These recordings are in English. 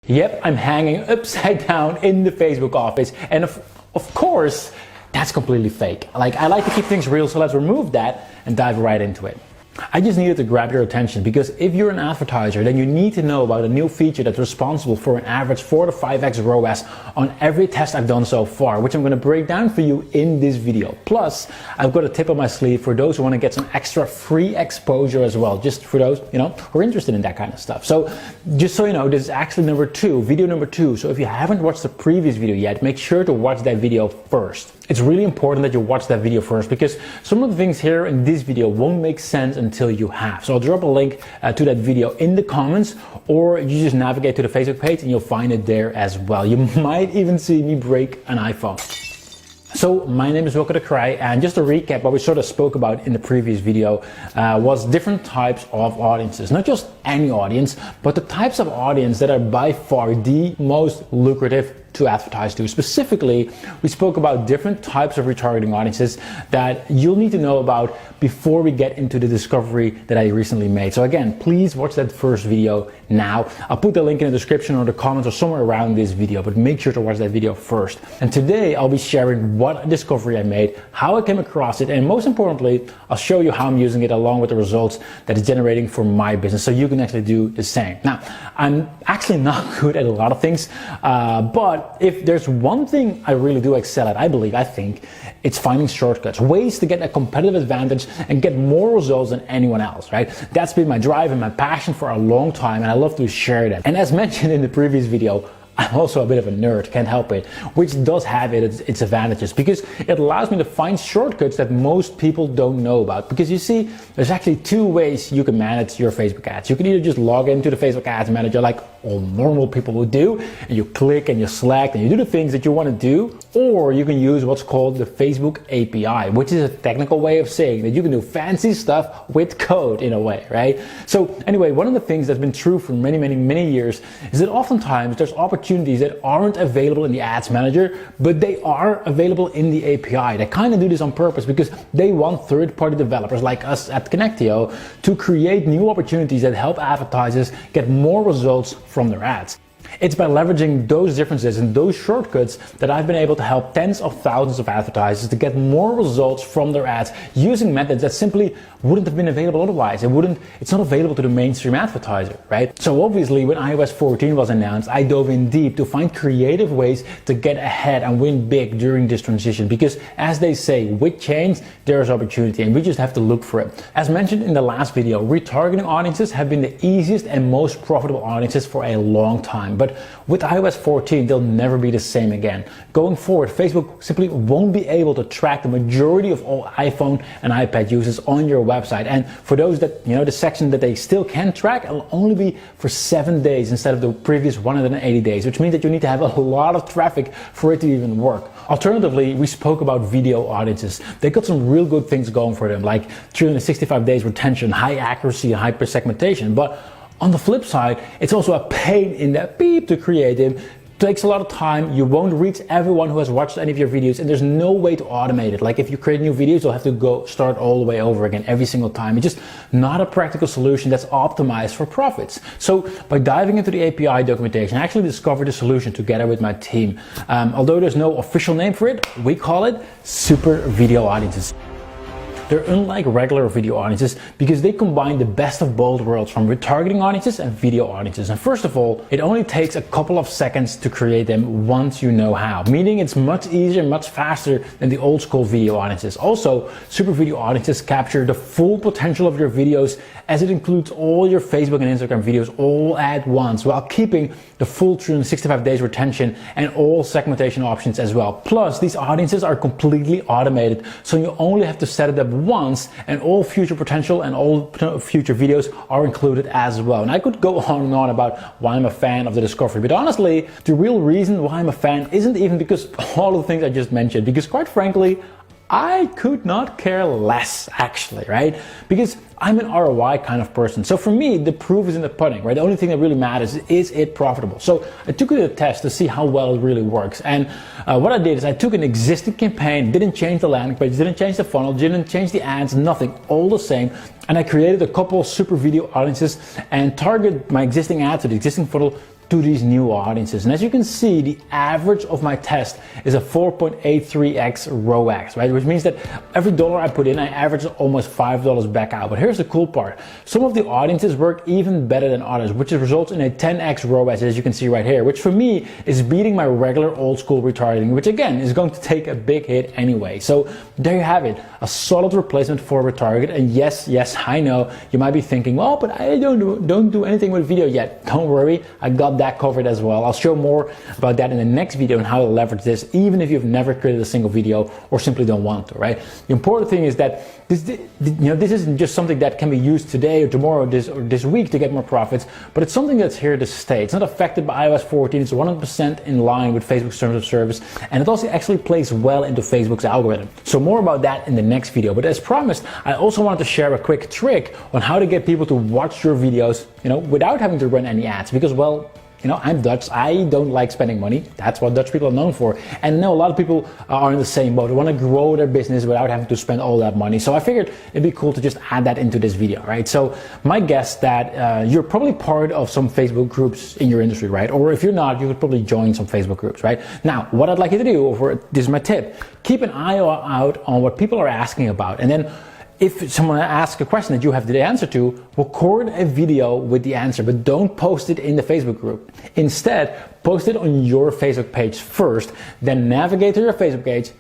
Yep, I'm hanging upside down in the Facebook office, and of course, that's completely fake. Like, I like to keep things real, so let's remove that and dive right into it. I just needed to grab your attention because if you're an advertiser, then you need to know about a new feature that's responsible for an average 4 to 5x ROAS on every test I've done so far, which I'm going to break down for you in this video. Plus, I've got a tip up my sleeve for those who want to get some extra free exposure as well, just for those, who are interested in that kind of stuff. So, just so you know, this is actually video number two. So if you haven't watched the previous video yet, make sure to watch that video first. It's really important that you watch that video first because some of the things here in this video won't make sense until you have. So I'll drop a link to that video in the comments, or you just navigate to the Facebook page and you'll find it there as well. You might even see me break an iPhone. So my name is Wilco de Krij, and just to recap what we sort of spoke about in the previous video was different types of audiences. Not just any audience, but the types of audience that are by far the most lucrative to advertise to. Specifically, we spoke about different types of retargeting audiences that you'll need to know about before we get into the discovery that I recently made. So again, please watch that first video now. I'll put the link in the description or the comments or somewhere around this video, but make sure to watch that video first. And today I'll be sharing what discovery I made, how I came across it, and most importantly, I'll show you how I'm using it along with the results that it's generating for my business so you can actually do the same. Now, I'm actually not good at a lot of things, but if there's one thing I really do excel at, I think, it's finding shortcuts, ways to get a competitive advantage and get more results than anyone else, right? That's been my drive and my passion for a long time, and I love to share that. And as mentioned in the previous video, I'm also a bit of a nerd, can't help it, which does have its advantages because it allows me to find shortcuts that most people don't know about. Because you see, there's actually two ways you can manage your Facebook ads. You can either just log into the Facebook Ads Manager like all normal people would do, and you click and you select and you do the things that you want to do, or you can use what's called the Facebook API, which is a technical way of saying that you can do fancy stuff with code in a way, right? So anyway, one of the things that's been true for many years is that oftentimes there's opportunities that aren't available in the Ads Manager, but they are available in the API. They kind of do this on purpose because they want third-party developers like us at Connectio to create new opportunities that help advertisers get more results from their ads. It's by leveraging those differences and those shortcuts that I've been able to help tens of thousands of advertisers to get more results from their ads using methods that simply wouldn't have been available otherwise. It's not available to the mainstream advertiser, right? So obviously when iOS 14 was announced, I dove in deep to find creative ways to get ahead and win big during this transition because, as they say, with change, there's opportunity and we just have to look for it. As mentioned in the last video, retargeting audiences have been the easiest and most profitable audiences for a long time. But with iOS 14, they'll never be the same again. Going forward, Facebook simply won't be able to track the majority of all iPhone and iPad users on your website. And for those that, the section that they still can track, it'll only be for 7 days instead of the previous 180 days, which means that you need to have a lot of traffic for it to even work. Alternatively, we spoke about video audiences. They got some real good things going for them, like 365 days retention, high accuracy, and hyper segmentation. But on the flip side, it's also a pain in the beep to create them. It takes a lot of time. You won't reach everyone who has watched any of your videos, and there's no way to automate it. Like if you create new videos, you'll have to start all the way over again every single time. It's just not a practical solution that's optimized for profits. So by diving into the API documentation, I actually discovered a solution together with my team. Although there's no official name for it, we call it super video audiences. They're unlike regular video audiences because they combine the best of both worlds from retargeting audiences and video audiences. And first of all, it only takes a couple of seconds to create them once you know how, meaning it's much easier, much faster than the old school video audiences. Also, super video audiences capture the full potential of your videos as it includes all your Facebook and Instagram videos all at once while keeping the full 365 days retention and all segmentation options as well. Plus, these audiences are completely automated, so you only have to set it up once and all future potential and all future videos are included as well. And I could go on and on about why I'm a fan of the discovery, but honestly, the real reason why I'm a fan isn't even because of all of the things I just mentioned, because quite frankly, I could not care less actually, right? Because I'm an ROI kind of person. So for me, the proof is in the pudding, right? The only thing that really matters is it profitable. So I took it a test to see how well it really works. And what I did is I took an existing campaign, didn't change the landing page, didn't change the funnel, didn't change the ads, nothing, all the same. And I created a couple of super video audiences and targeted my existing ad to the existing funnel to these new audiences. And as you can see, the average of my test is a 4.83x ROAS, right? Which means that every dollar I put in, I average almost $5 back out. But here's the cool part. Some of the audiences work even better than others, which results in a 10x ROAS, as you can see right here, which for me is beating my regular old school retargeting, which again is going to take a big hit anyway. So there you have it, a solid replacement for retarget. And yes, I know you might be thinking, well, but I don't do anything with video yet. Don't worry, I got that covered as well. I'll show more about that in the next video and how to leverage this, even if you've never created a single video or simply don't want to, right? The important thing is that this isn't just something that can be used today or tomorrow or this week to get more profits, but it's something that's here to stay. It's not affected by iOS 14. It's 100% in line with Facebook's terms of service, and it also actually plays well into Facebook's algorithm. So more about that in the next video. But as promised, I also wanted to share a quick trick on how to get people to watch your videos, without having to run any ads, because, well, I'm Dutch. I don't like spending money. That's what Dutch people are known for. And I know a lot of people are in the same boat. They want to grow their business without having to spend all that money. So I figured it'd be cool to just add that into this video, right? So my guess that you're probably part of some Facebook groups in your industry, right? Or if you're not, you could probably join some Facebook groups, right? Now, what I'd like you to do, this is my tip, keep an eye out on what people are asking about. And then if someone asks a question that you have the answer to, record a video with the answer, but don't post it in the Facebook group. Instead, post it on your Facebook page first, then navigate to your Facebook page,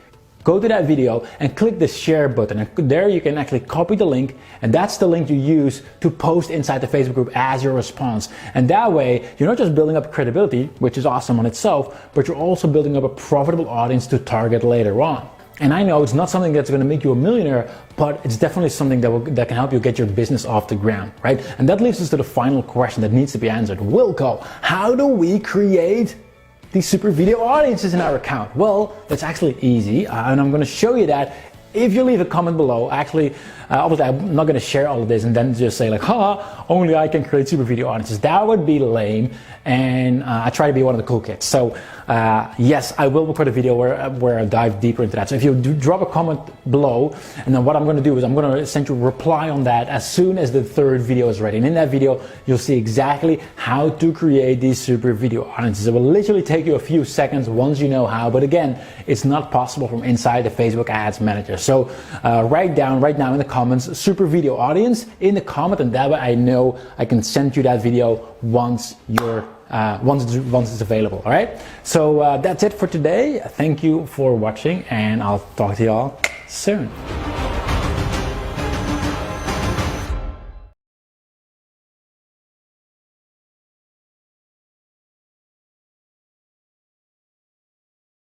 go to that video and click the share button. And there you can actually copy the link, and that's the link you use to post inside the Facebook group as your response. And that way, you're not just building up credibility, which is awesome on itself, but you're also building up a profitable audience to target later on. And I know it's not something that's going to make you a millionaire, but it's definitely something that can help you get your business off the ground, right? And that leads us to the final question that needs to be answered. Wilco, how do we create these super video audiences in our account? Well, it's actually easy, and I'm going to show you that if you leave a comment below. Actually, obviously I'm not going to share all of this and then just say like, only I can create super video audiences. That would be lame, and I try to be one of the cool kids. So yes, I will record a video where I dive deeper into that. So if you drop a comment below, and then what I'm going to do is I'm going to send you a reply on that as soon as the third video is ready. And in that video, you'll see exactly how to create these super video audiences. It will literally take you a few seconds once you know how, but again, it's not possible from inside the Facebook Ads Manager. So write down right now in the comments super video audience in the comment, and that way I know I can send you that video once it's available. All right, so that's it for today. Thank you for watching, and I'll talk to y'all soon.